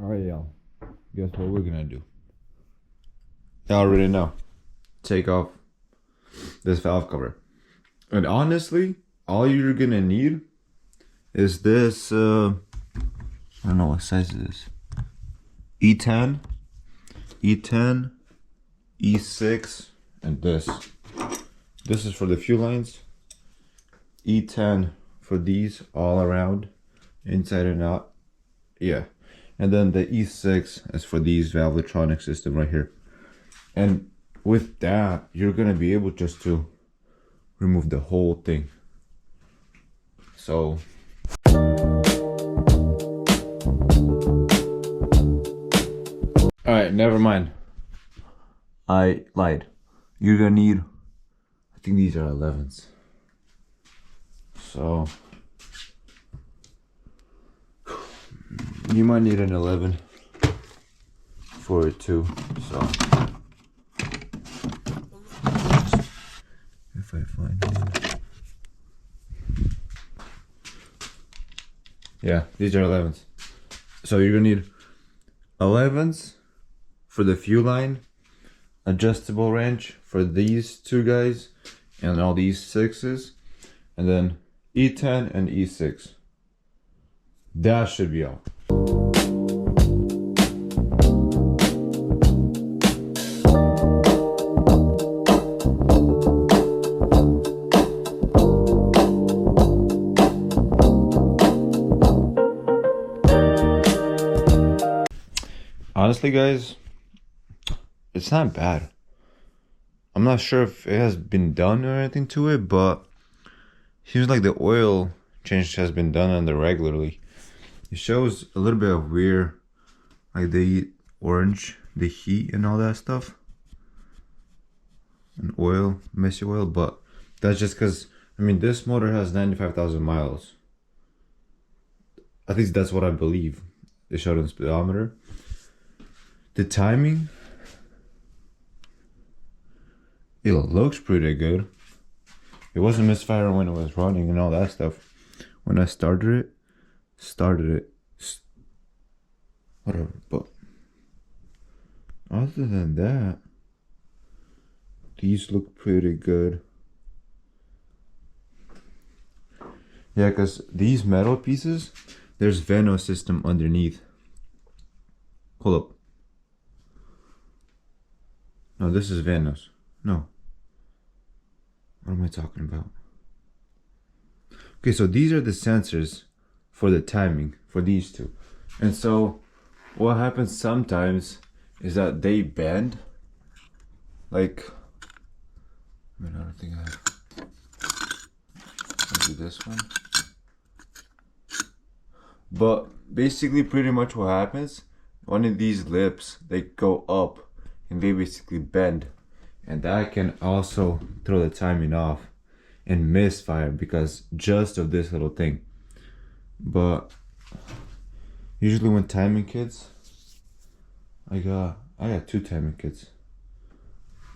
Alright, y'all. Guess what we're gonna do? Y'all already know. Take off this valve cover. And honestly, all you're gonna need is this, I don't know what size it is. E10, E6, and this. This is for the fuel lines. E10 for these all around, inside and out. Yeah. And then the E6 is for these Valvetronic system right here. And with that, you're gonna be able just to remove the whole thing. So alright, never mind. I lied. You're gonna need, I think these are 11s. So you might need an 11 for it too. So if I find it. Yeah, these are 11s. So you're gonna need 11s for the fuel line, adjustable wrench for these two guys, and all these 6s, and then E10 and E6. That should be all. Honestly, guys, it's not bad. I'm not sure if it has been done or anything to it, but it seems like the oil change has been done on the regularly. It shows a little bit of weird, like the orange, the heat and all that stuff. And oil, messy oil, but that's just because, I mean, this motor has 95,000 miles. At least that's what I believe. They showed on the speedometer. The timing, it looks pretty good. It wasn't misfiring when it was running and all that stuff. When I started it, whatever. But other than that, these look pretty good. Yeah, because these metal pieces, there's Veno system underneath. Hold up. No, this is Venos. No. What am I talking about? Okay, so these are the sensors for the timing for these two. And so what happens sometimes is that they bend. Like, I mean, I don't think I have. I'll do this one. But basically pretty much what happens, one of these lips, they go up and they basically bend, and that can also throw the timing off and misfire because just of this little thing. But usually when timing kits, I got two timing kits.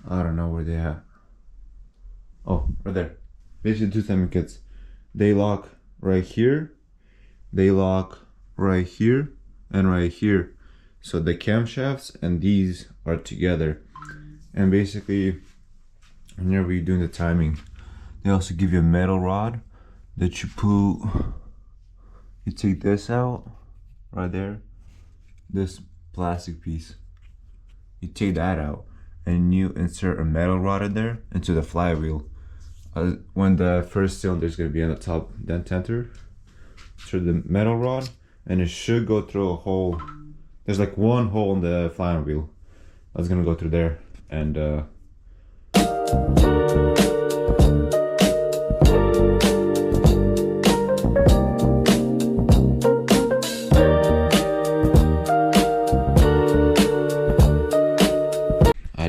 I don't know where they at. Oh, right there. Basically two timing kits. They lock right here, they lock right here and right here. So the camshafts and these are together. And basically, whenever you're doing the timing, they also give you a metal rod that you take this out, right there, this plastic piece. You take that out and you insert a metal rod in there into the flywheel. When the first cylinder is going to be on the top dententer, insert the metal rod and it should go through a hole. There's like one hole in the flywheel that's gonna go through there, and I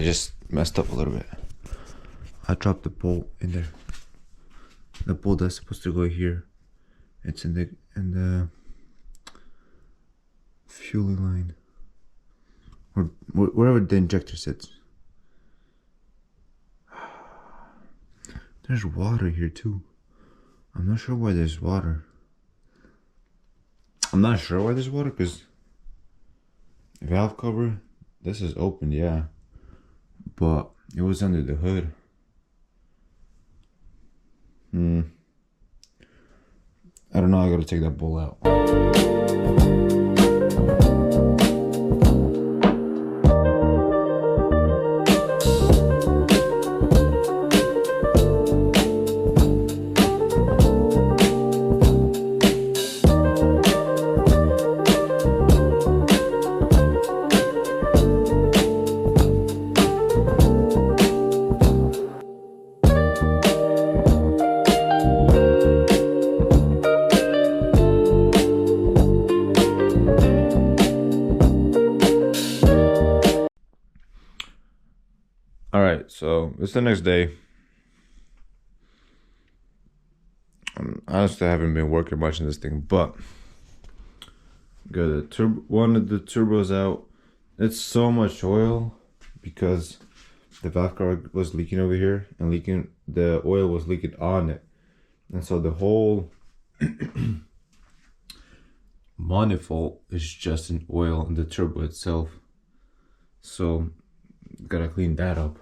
just messed up a little bit. I dropped the bolt in there. The bolt that's supposed to go here, it's in the fueling line, or wherever the injector sits. There's water here too. I'm not sure why there's water. I'm not sure why there's water because valve cover, this is open, yeah, but it was under the hood. I don't know, I gotta take that bowl out. Alright, so it's the next day. Honestly, I haven't been working much on this thing, but got one of the turbos out. It's so much oil because the valve cover was leaking over here, and the oil was leaking on it, and so the whole manifold is just in oil in the turbo itself. So gotta clean that up.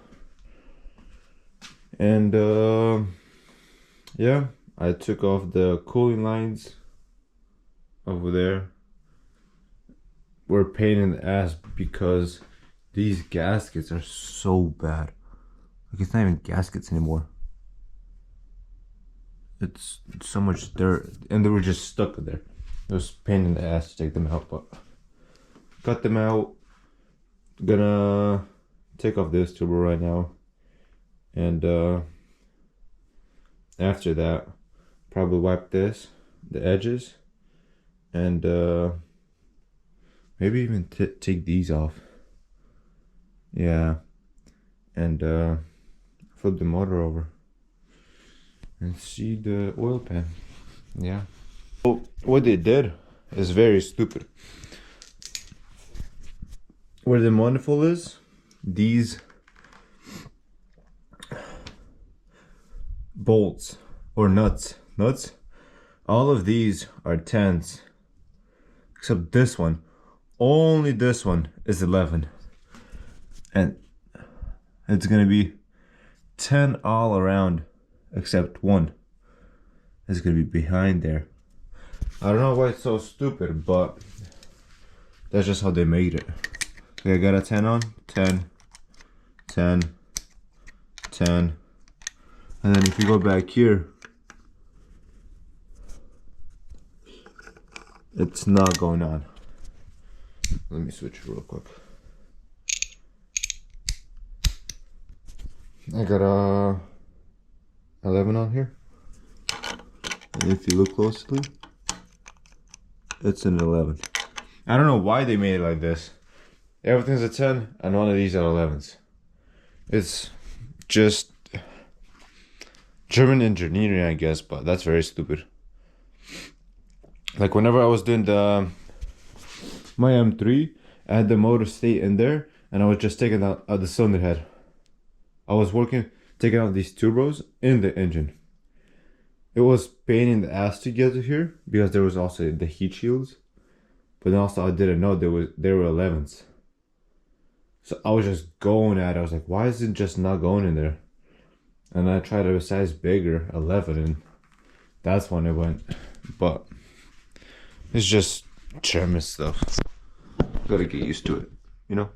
And yeah, I took off the cooling lines over there. We're a pain in the ass because these gaskets are so bad. Like, it's not even gaskets anymore. It's so much dirt, and they were just stuck there. It was a pain in the ass to take them out, but cut them out. Gonna take off this turbo right now, and after that probably wipe the edges, and maybe even take these off, yeah, and flip the motor over and see the oil pan. Yeah, so what they did is very stupid. Where the manifold is, these bolts or nuts, all of these are 10s, except this one. Only this one is 11, and it's gonna be 10 all around, except one is gonna be behind there. I don't know why it's so stupid, but that's just how they made it. Okay, I got a 10 on, 10, 10, 10. And then if you go back here, it's not going on. Let me switch real quick. I got a 11 on here. And if you look closely, it's an 11. I don't know why they made it like this. Everything's a 10 and one of these are 11s. It's just German engineering, I guess, but that's very stupid. Like, whenever I was doing my M3, I had the motor stay in there, and I was just taking out the cylinder head. I was taking out these turbos in the engine. It was pain in the ass to get to here because there was also the heat shields, but then also I didn't know there were 11s. So I was just going at it. I was like, why is it just not going in there? And I tried a size bigger, 11, and that's when it went. But it's just German stuff. Gotta get used to it, you know?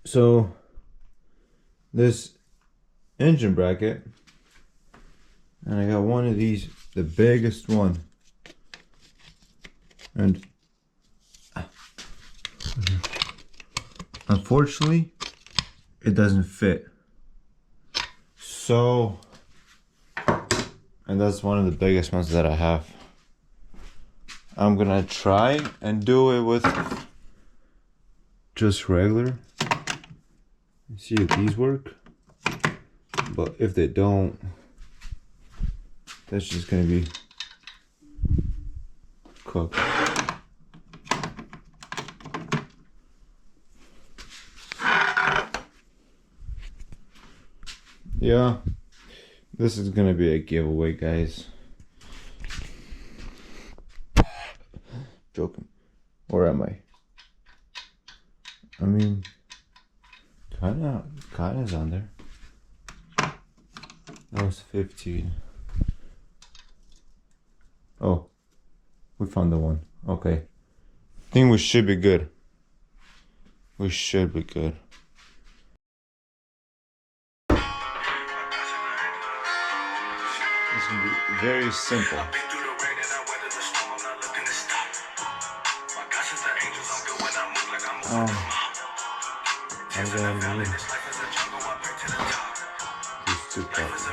So this engine bracket, and I got one of these, the biggest one, and unfortunately it doesn't fit. So, and that's one of the biggest ones that I have. I'm gonna try and do it with just regular. See if these work. But if they don't, that's just gonna be cooked. Yeah, this is gonna be a giveaway, guys. Joking. Where am I? I mean, kinda is on there. That was 15. Oh, we found the one. Okay. I think we should be good. We should be good. It's gonna be very simple. I'm gonna need these two parts.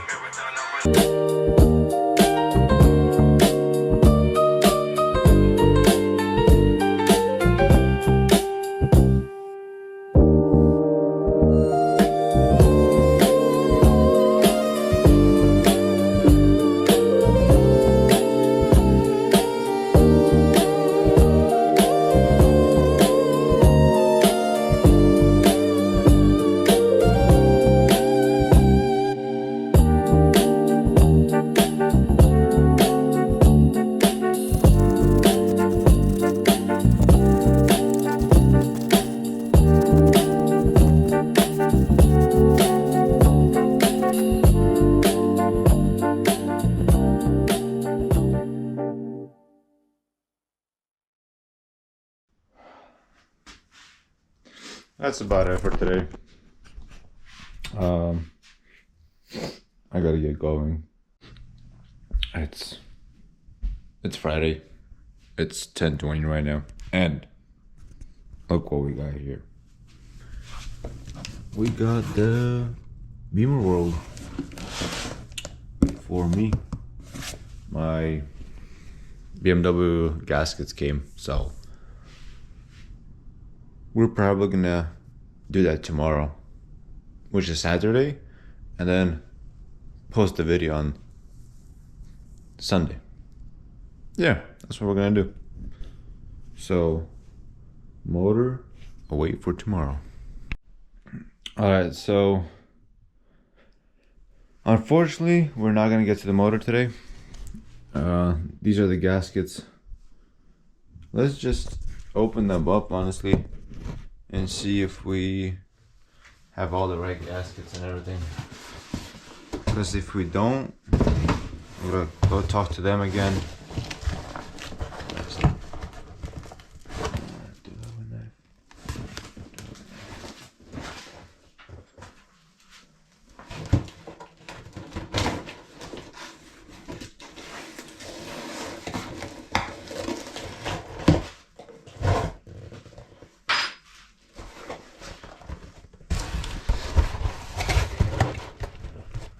That's about it for today. I gotta get going. It's Friday. It's 10:20 right now, and look what we got here. We got the Beamer World for me. My BMW gaskets came, so we're probably gonna do that tomorrow, which is Saturday, and then post the video on Sunday. Yeah, that's what we're gonna do. So, motor, I'll wait for tomorrow. Alright, so unfortunately, we're not gonna get to the motor today. These are the gaskets. Let's just open them up, honestly, and see if we have all the right gaskets and everything. Because if we don't, I'm gonna go talk to them again.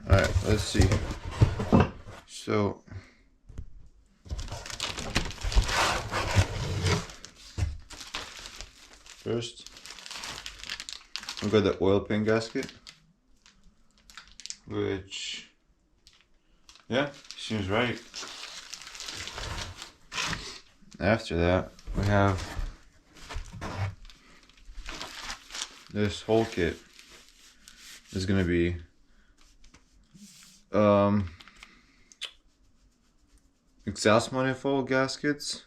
Alright, let's see. So first we got the oil pan gasket, which, yeah, seems right. After that, we have this whole kit. Is gonna be exhaust manifold gaskets.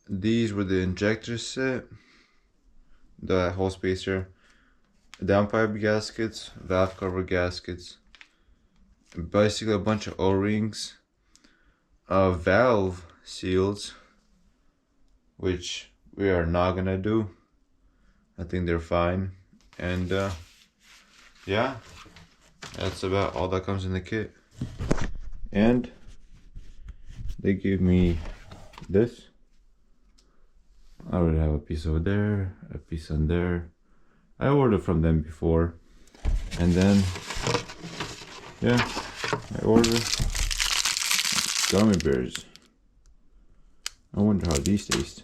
These were the injector set, the hose spacer, downpipe gaskets, valve cover gaskets, basically a bunch of O-rings, valve seals, which we are not gonna do. I think they're fine. And yeah, that's about all that comes in the kit. And they gave me this. I already have a piece over there, a piece on there. I ordered from them before. And then, yeah, I ordered gummy bears. I wonder how these taste.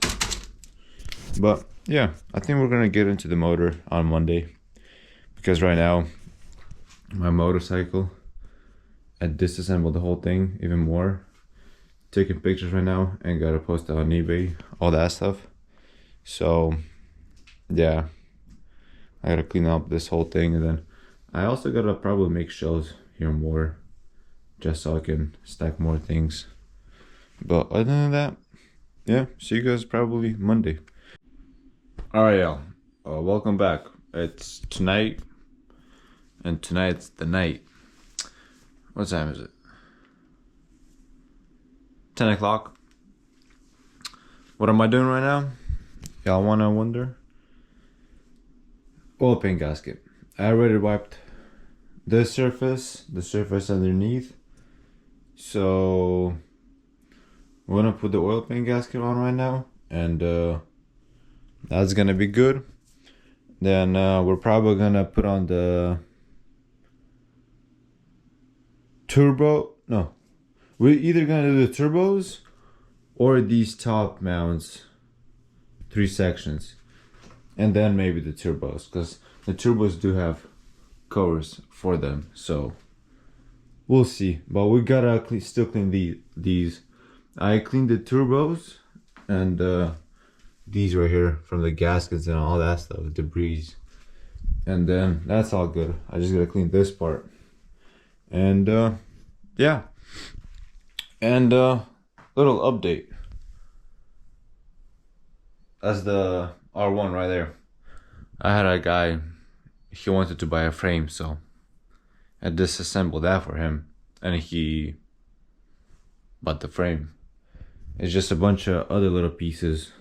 But yeah, I think we're gonna get into the motor on Monday. Because right now, my motorcycle, I disassembled the whole thing even more. Taking pictures right now and gotta post it on eBay, all that stuff. So yeah, I gotta clean up this whole thing, and then I also gotta probably make shelves here more, just so I can stack more things. But other than that, yeah, see you guys probably Monday. Alright, y'all, welcome back. It's tonight, and tonight's the night. What time is it? 10 o'clock. What am I doing right now? Y'all wanna wonder? Oil paint gasket. I already wiped this surface, the surface underneath. So we're gonna put the oil paint gasket on right now, and that's gonna be good. Then we're probably gonna put on the turbo. No, we're either gonna do the turbos or these top mounts, 3 sections, and then maybe the turbos, because the turbos do have covers for them. So we'll see, but we gotta still clean these. I cleaned the turbos and these right here from the gaskets and all that stuff, debris, and then that's all good. I just gotta clean this part, and yeah. And little update, that's the R1 right there. I had a guy, he wanted to buy a frame, so I disassembled that for him, and he bought the frame. It's just a bunch of other little pieces.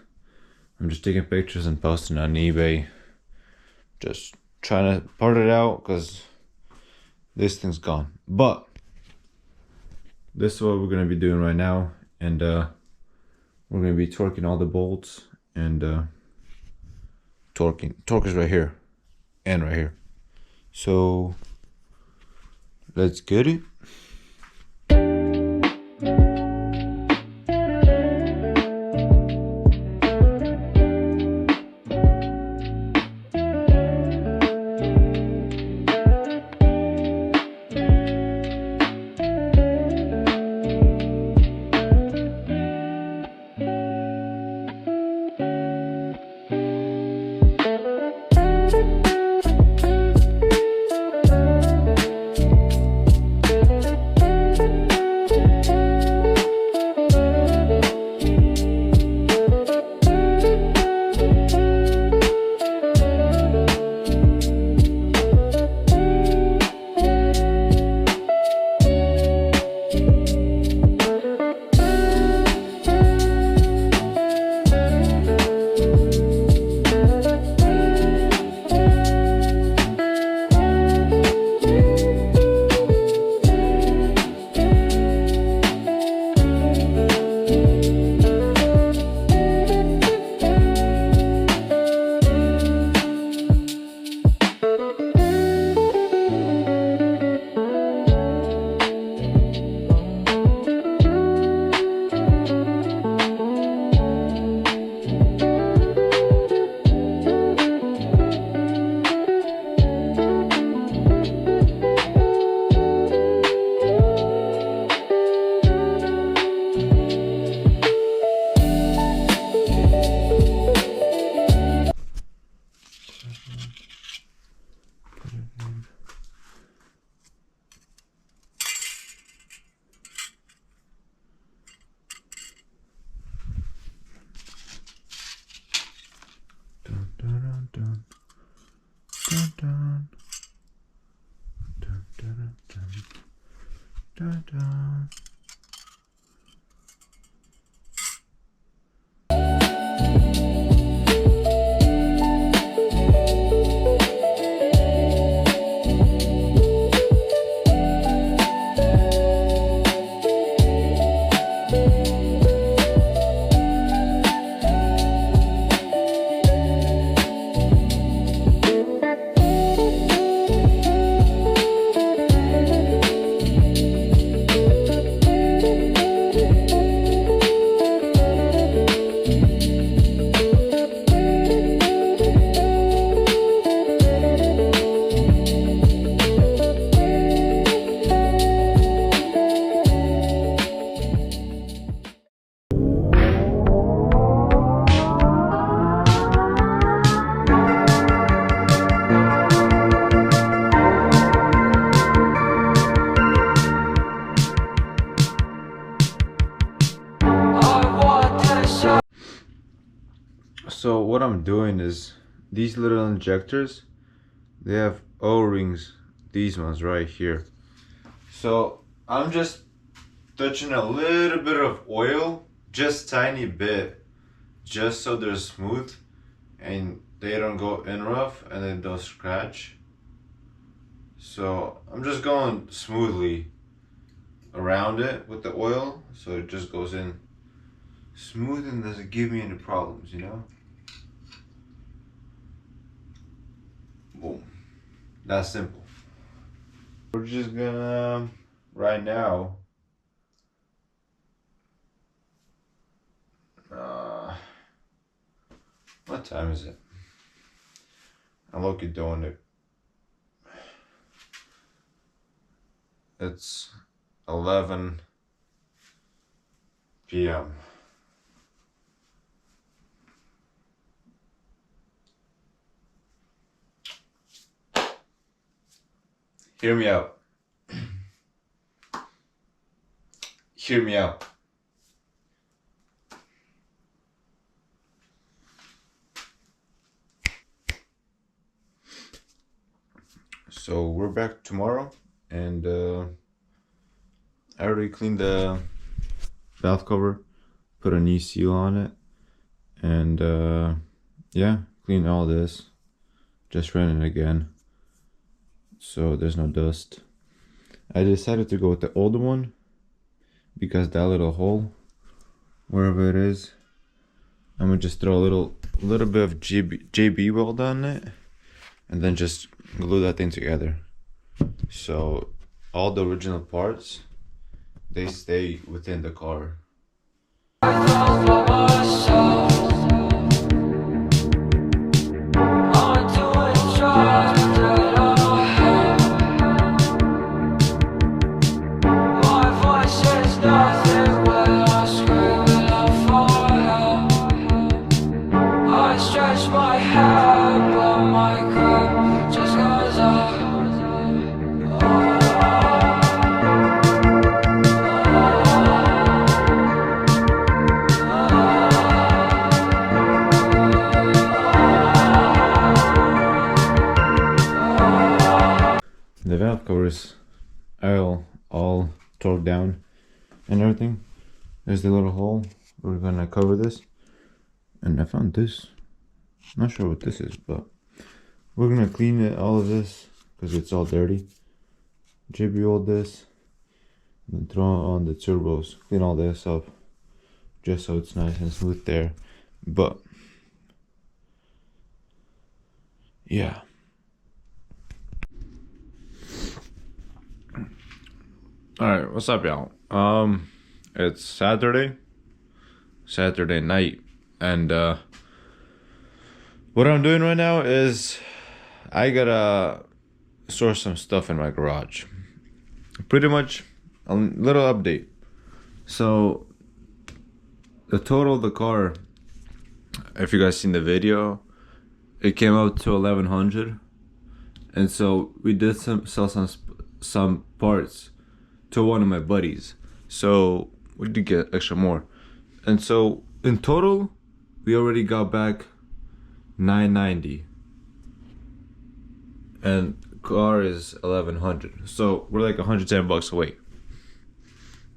I'm just taking pictures and posting on eBay, just trying to part it out because this thing's gone. But this is what we're gonna be doing right now, and we're gonna be torquing all the bolts, and torque is right here and right here. So let's get it. Dun, dun. Dun, dun, dun, dun, dun, dun. what I'm doing is these little injectors, they have O-rings, these ones right here. So I'm just touching a little bit of oil, just tiny bit, just so they're smooth and they don't go in rough and then they'll scratch. So I'm just going smoothly around it with the oil, so it just goes in smooth and doesn't give me any problems, you know? Boom. That's simple. We're just gonna, right now, what time is it? I'm looking doing it. It's 11 p.m. Hear me out. Hear me out. So we're back tomorrow, and I already cleaned the valve cover, put a new seal on it, and yeah, cleaned all this, just ran it again so there's no dust. I decided to go with the older one because that little hole, wherever it is, I'm gonna just throw a little bit of JB weld on it and then just glue that thing together. So all the original parts, they stay within the car. The valve covers are all torqued down and everything. There's the little hole. We're gonna cover this, and I found this. Not sure what this is, but we're gonna clean it, all of this, because it's all dirty. JB all this, and then throw on the turbos. Clean all this up, just so it's nice and smooth there. But yeah. Alright, what's up, y'all? It's Saturday night, and what I'm doing right now is I gotta store some stuff in my garage. Pretty much a little update. So the total of the car, if you guys seen the video, it came out to 1100, and so we did sell some parts to one of my buddies, so we did get extra more, and so in total we already got back 990, and car is 1100, so we're like 110 bucks away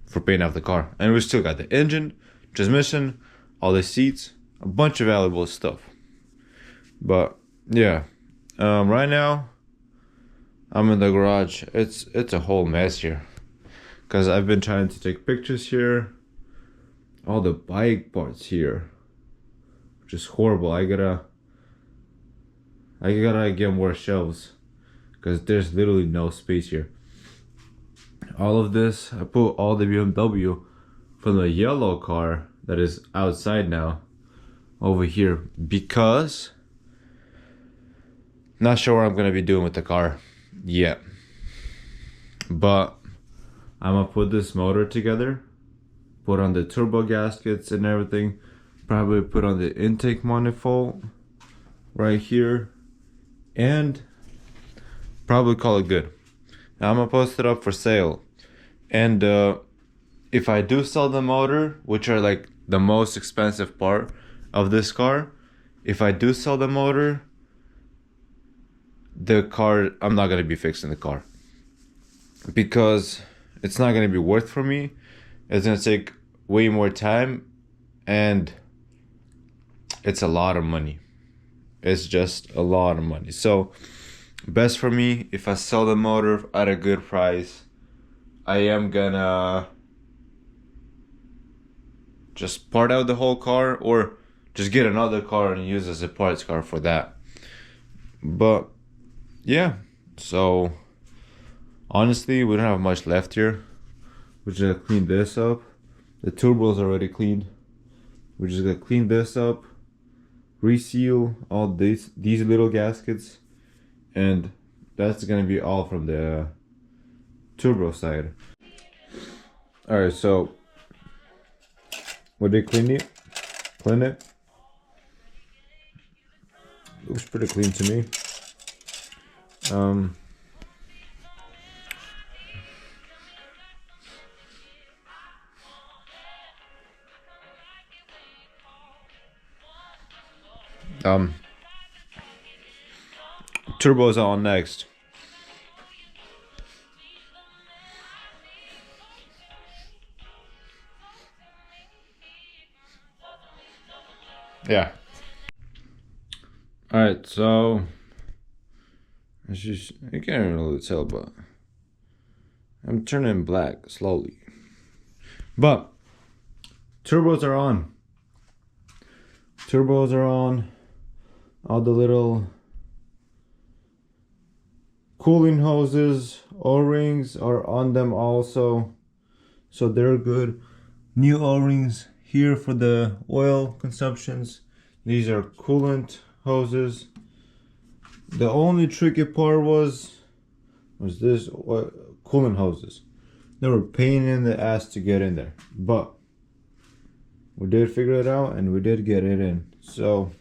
for paying off the car, and we still got the engine, transmission, all the seats, a bunch of valuable stuff. But yeah, right now I'm in the garage. It's a whole mess here, because I've been trying to take pictures here, all the bike parts here, which is horrible. I gotta get more shelves, because there's literally no space here. All of this, I put all the BMW from the yellow car that is outside now over here, because not sure what I'm gonna be doing with the car yet, but I'm gonna put this motor together, put on the turbo gaskets and everything, probably put on the intake manifold right here, and probably call it good. Now I'm gonna post it up for sale, and if I do sell the motor, which are like the most expensive part of this car, if I do sell the motor, the car, I'm not gonna be fixing the car because it's not gonna be worth for me. It's gonna take way more time, and it's a lot of money. It's just a lot of money. So best for me, if I sell the motor at a good price, I am gonna just part out the whole car, or just get another car and use as a parts car for that. But yeah, so honestly, we don't have much left here. We're just gonna clean this up. The turbo's already cleaned. We're just gonna clean this up, reseal all these little gaskets, and that's gonna be all from the turbo side. Alright, so when they clean it, looks pretty clean to me. Turbo's on next. Yeah. Alright, so you can't really tell, but I'm turning black slowly. But turbos are on. Turbos are on. All the little cooling hoses, O-rings are on them also. So they're good. New O-rings here for the oil consumptions. These are coolant hoses. The only tricky part was this coolant hoses. They were pain in the ass to get in there, but we did figure it out and we did get it in. So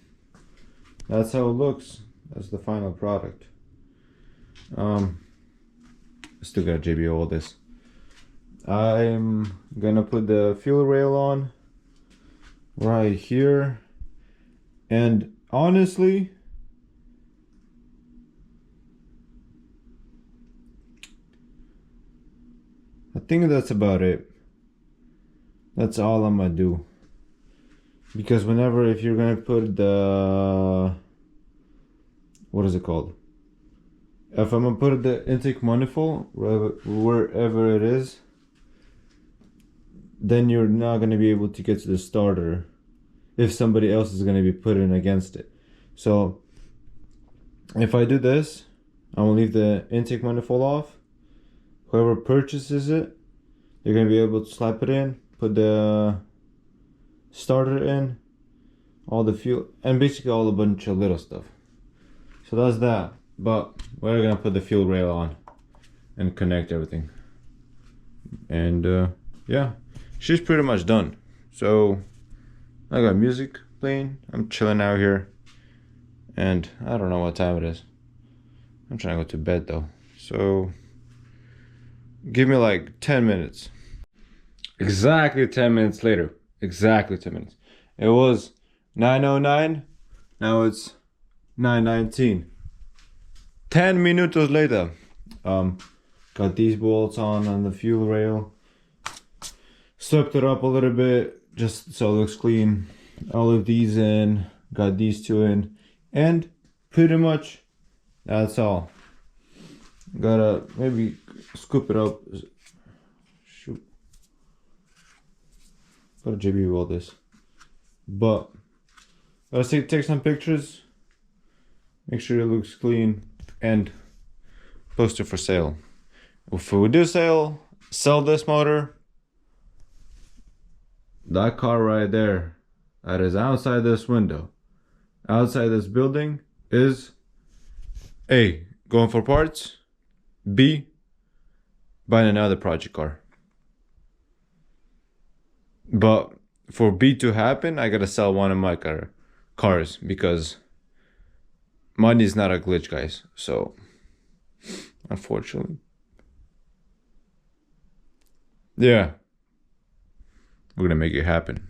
that's how it looks. That's the final product. Still got JB all this. I'm gonna put the fuel rail on right here, and honestly, I think that's about it. That's all I'm gonna do. Because whenever, if you're gonna put the, what is it called? If I'm gonna put the intake manifold wherever it is, then you're not gonna be able to get to the starter if somebody else is gonna be putting against it. So if I do this, I'm gonna leave the intake manifold off. Whoever purchases it, they're gonna be able to slap it in, put the starter in, all the fuel, and basically all a bunch of little stuff. So that's that. But we're gonna put the fuel rail on and connect everything. And yeah, she's pretty much done. So I got music playing. I'm chilling out here, and I don't know what time it is. I'm trying to go to bed though. So give me like 10 minutes. Exactly 10 minutes later. Exactly 10 minutes. It was 9:09. Now it's 9:19. 10 minutos later. Got these bolts on the fuel rail. Swept it up a little bit just so it looks clean. All of these in. Got these two in. And pretty much that's all. Gotta maybe scoop it up. Shoot. Gotta JB all this. But gotta take some pictures. Make sure it looks clean. And post it for sale. If we do sell this motor, that car right there, that is outside this window, outside this building, is A, going for parts, B, buying another project car. But for B to happen, I gotta sell one of my cars because money is not a glitch, guys. So unfortunately, yeah, we're gonna make it happen.